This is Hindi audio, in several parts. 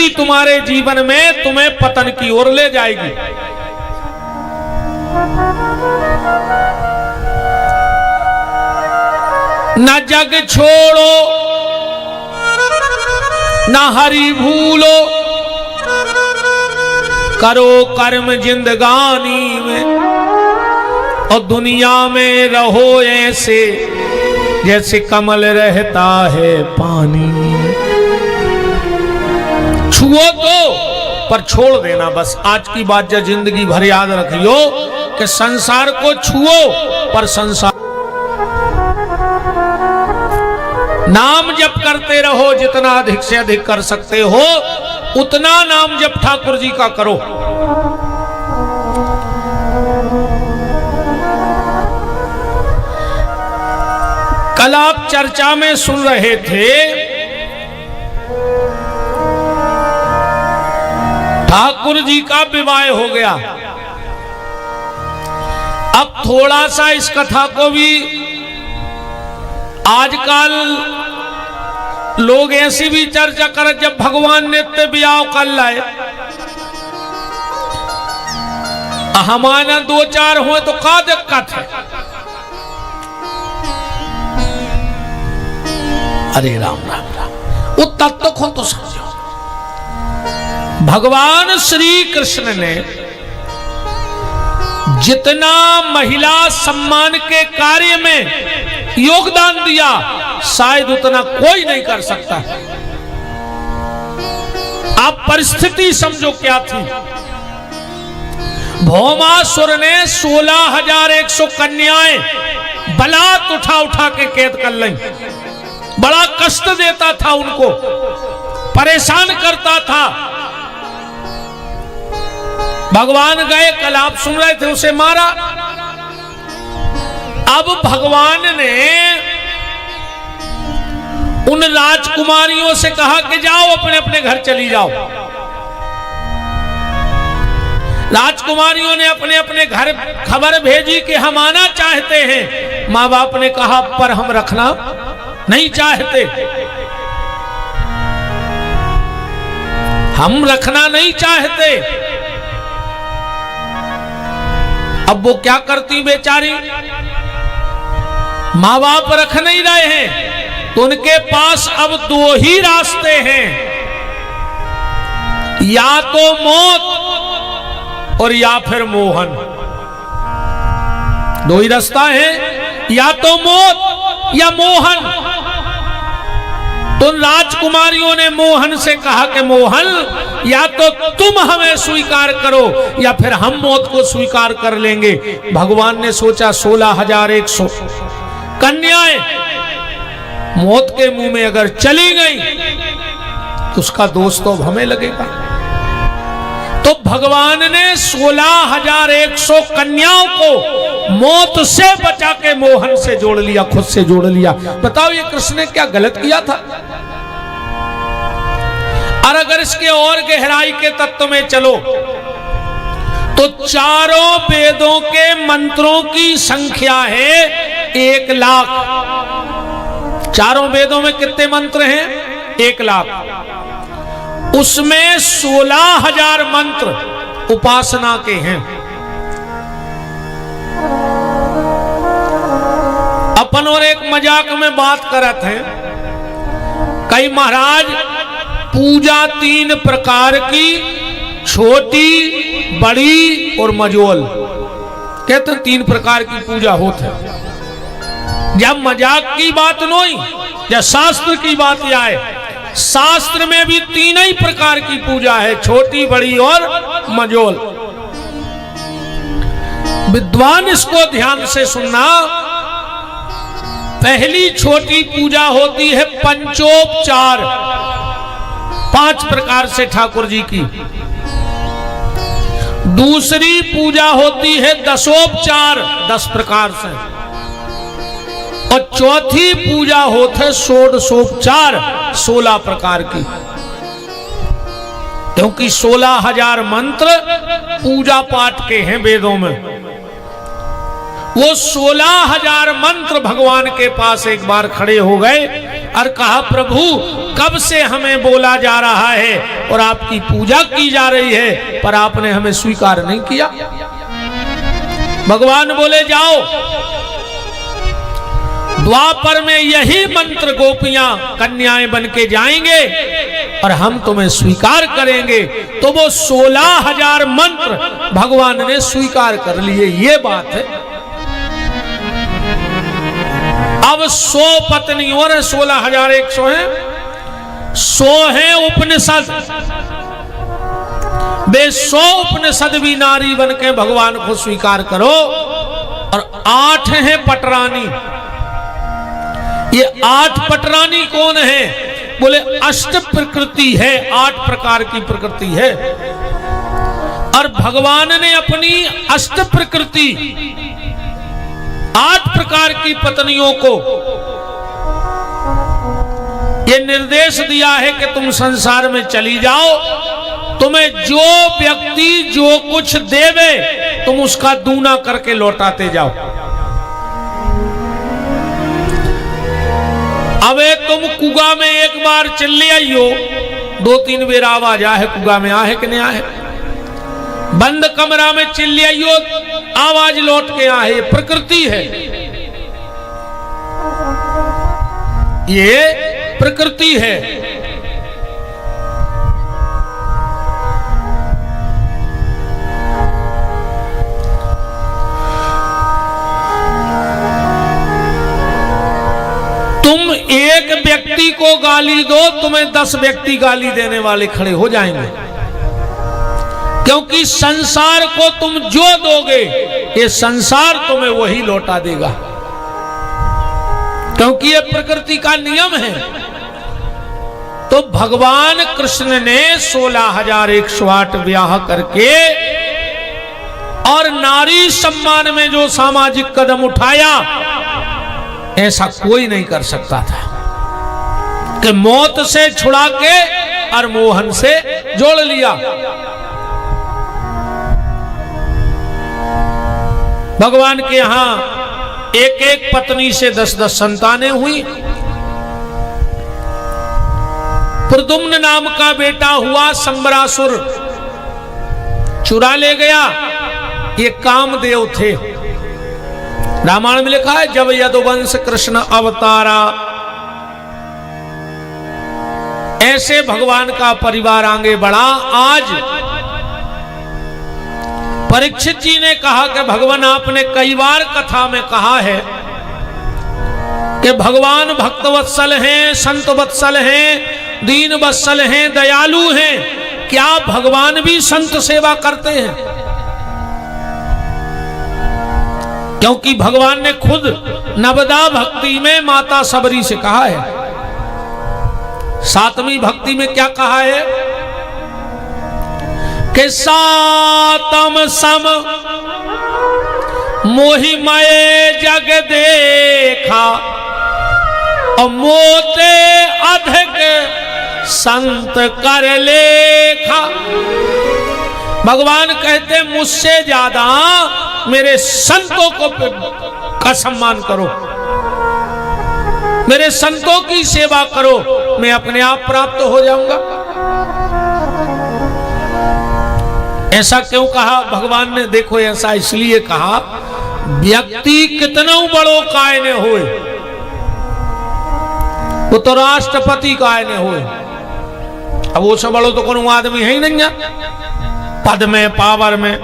शक्ति तुम्हारे जीवन में तुम्हें पतन की ओर ले जाएगी। न जग छोड़ो न हरि भूलो, करो कर्म जिंदगानी में, और दुनिया में रहो ऐसे जैसे कमल रहता है पानी में। छुओ तो पर छोड़ देना बस। आज की बात जो जिंदगी भर याद रखियो कि संसार को छुओ पर संसार। नाम जप करते रहो, जितना अधिक से अधिक कर सकते हो उतना नाम जप ठाकुर जी का करो। कल आप चर्चा में सुन रहे थे, ठाकुर जी का विवाह हो गया। अब थोड़ा सा इस कथा को भी, आजकल लोग ऐसी भी चर्चा कर, जब भगवान नित्य ब्याह कर लाए, हमारा दो चार हो तो का दिक्कत है। अरे राम राम राम, वो तत्व को तो समझो। भगवान श्री कृष्ण ने जितना महिला सम्मान के कार्य में योगदान दिया, शायद उतना कोई नहीं कर सकता। आप परिस्थिति समझो क्या थी। भौमासुर ने 16,100 कन्याएं बलात् उठा उठा के कैद कर ली। बड़ा कष्ट देता था उनको, परेशान करता था। भगवान गए, कल आप सुन रहे थे, उसे मारा। अब भगवान ने उन राजकुमारियों से कहा कि जाओ अपने अपने घर चली जाओ। राजकुमारियों ने अपने अपने घर खबर भेजी कि हम आना चाहते हैं। माँ बाप ने कहा पर हम रखना नहीं चाहते, हम रखना नहीं चाहते। अब वो क्या करती बेचारी, माँ बाप रख नहीं रहे हैं तो उनके पास अब दो ही रास्ते हैं, या तो मौत और या फिर मोहन। दो ही रास्ता है, या तो मौत या मोहन। तो राजकुमारियों ने मोहन से कहा कि मोहन, या तो तुम हमें स्वीकार करो या फिर हम मौत को स्वीकार कर लेंगे। भगवान ने सोचा 16,100 कन्याएं मौत के मुंह में अगर चली गई तो उसका दोष तो अब हमें लगेगा। तो भगवान ने 16,100 कन्याओं को मौत से बचा के मोहन से जोड़ लिया, खुद से जोड़ लिया। बताओ ये कृष्ण ने क्या गलत किया था। और अगर इसके और गहराई के तत्व में चलो तो चारों वेदों के मंत्रों की संख्या है 1,00,000। चारों वेदों में कितने मंत्र हैं? 1,00,000। उसमें 16,000 मंत्र उपासना के हैं। अपन और एक मजाक में बात करते हैं, कई महाराज पूजा 3 प्रकार की, छोटी, बड़ी और मझोल, कहते 3 प्रकार की पूजा होती है। जब मजाक की बात नहीं, जब शास्त्र की बात आए, शास्त्र में भी 3 ही प्रकार की पूजा है, छोटी, बड़ी और मझोल। विद्वान इसको ध्यान से सुनना। पहली छोटी पूजा होती है पंचोपचार, 5 प्रकार से ठाकुर जी की। दूसरी पूजा होती है दशोपचार, 10 प्रकार से। और चौथी पूजा होती है षोडशोपचार, 16 प्रकार की। क्योंकि 16,000 मंत्र पूजा पाठ के हैं वेदों में। वो 16,000 मंत्र भगवान के पास एक बार खड़े हो गए और कहा प्रभु कब से हमें बोला जा रहा है और आपकी पूजा की जा रही है, पर आपने हमें स्वीकार नहीं किया। भगवान बोले जाओ, द्वापर में यही मंत्र गोपियां कन्याएं बन के जाएंगे और हम तुम्हें स्वीकार करेंगे। तो वो 16,000 मंत्र भगवान ने स्वीकार कर लिए, ये बात है। अब 100 पत्नियों ने 16,100 है, 100 है उपनिषद, वे 100 उपनिषद भी नारी बन के भगवान को स्वीकार करो। और 8 है पटरानी। ये 8 पटरानी कौन है? बोले अष्ट प्रकृति है, 8 प्रकार की प्रकृति है। और भगवान ने अपनी अष्ट प्रकृति 8 प्रकार की पत्नियों को ये निर्देश दिया है कि तुम संसार में चली जाओ, तुम्हें जो व्यक्ति जो कुछ देवे तुम उसका दूना करके लौटाते जाओ। अबे तुम कुगा में एक बार चिल्ले आइयो, 2-3 बेर आवाज आहे कुगा में आहे कि नहीं आहे। बंद कमरा में चिल्ले आइयो, आवाज लौट के आहे। प्रकृति है, ये प्रकृति है। तुम एक व्यक्ति को गाली दो, तुम्हें 10 व्यक्ति गाली देने वाले खड़े हो जाएंगे, क्योंकि संसार को तुम जो दोगे ये संसार तुम्हें वही लौटा देगा, क्योंकि ये प्रकृति का नियम है। तो भगवान कृष्ण ने 16,108 ब्याह करके और नारी सम्मान में जो सामाजिक कदम उठाया, ऐसा कोई नहीं कर सकता था कि मौत से छुड़ा के और मोहन से जोड़ लिया। भगवान के यहां एक पत्नी से 10-10 संतानें हुई। प्रद्युम्न नाम का बेटा हुआ, संबरासुर चुरा ले गया। ये कामदेव थे। रामायण में लिखा है, जब यदुवंश कृष्ण अवतारा, ऐसे भगवान का परिवार आगे बढ़ा। आज परीक्षित जी ने कहा कि भगवान आपने कई बार कथा में कहा है कि भगवान भक्त वत्सल हैं, संत वत्सल हैं, दीन वत्सल हैं, दयालु हैं। क्या भगवान भी संत सेवा करते हैं? क्योंकि भगवान ने खुद नवदा भक्ति में माता सबरी से कहा है। 7वीं भक्ति में क्या कहा है कि सातम सम मोहिमय जग देखा और मोते अधिक संत कर लेखा। भगवान कहते मुझसे ज्यादा मेरे संतों का सम्मान करो, मेरे संतों की सेवा करो, मैं अपने आप प्राप्त हो जाऊंगा। ऐसा क्यों कहा भगवान ने? देखो, ऐसा इसलिए कहा, व्यक्ति कितना बड़ो काय ने होए, वो तो राष्ट्रपति काय ने होए, अब वो सब बड़ो तो कोनो आदमी है ही नहीं है, पद में पावर में।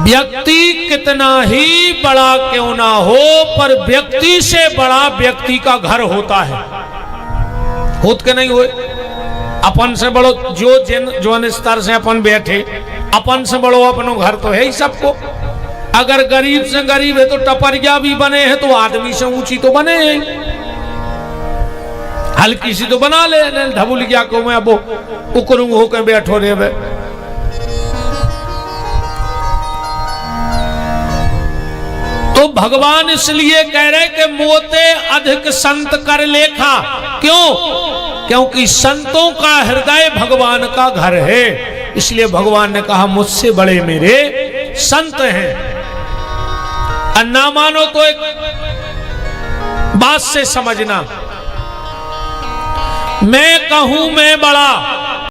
व्यक्ति कितना ही बड़ा क्यों ना हो, पर व्यक्ति से बड़ा व्यक्ति का घर होता है। होत के नहीं होए? अपन से बड़ो जो स्तर से अपन बैठे, अपन से बड़ो अपनो घर तो है ही सबको। अगर गरीब से गरीब है तो टपरिया भी बने हैं, तो आदमी से ऊंची तो बने हैं, हल्की सी तो बना ले। ढबुल गया को मैं अब उकरूंग होकर बैठो रे बे। तो भगवान इसलिए कह रहे कि मोते अधिक संत कर लेखा। क्यों? क्योंकि संतों का हृदय भगवान का घर है। इसलिए भगवान ने कहा मुझसे बड़े मेरे संत हैं। अन्ना मानो तो एक बात से समझना, मैं कहूं मैं बड़ा,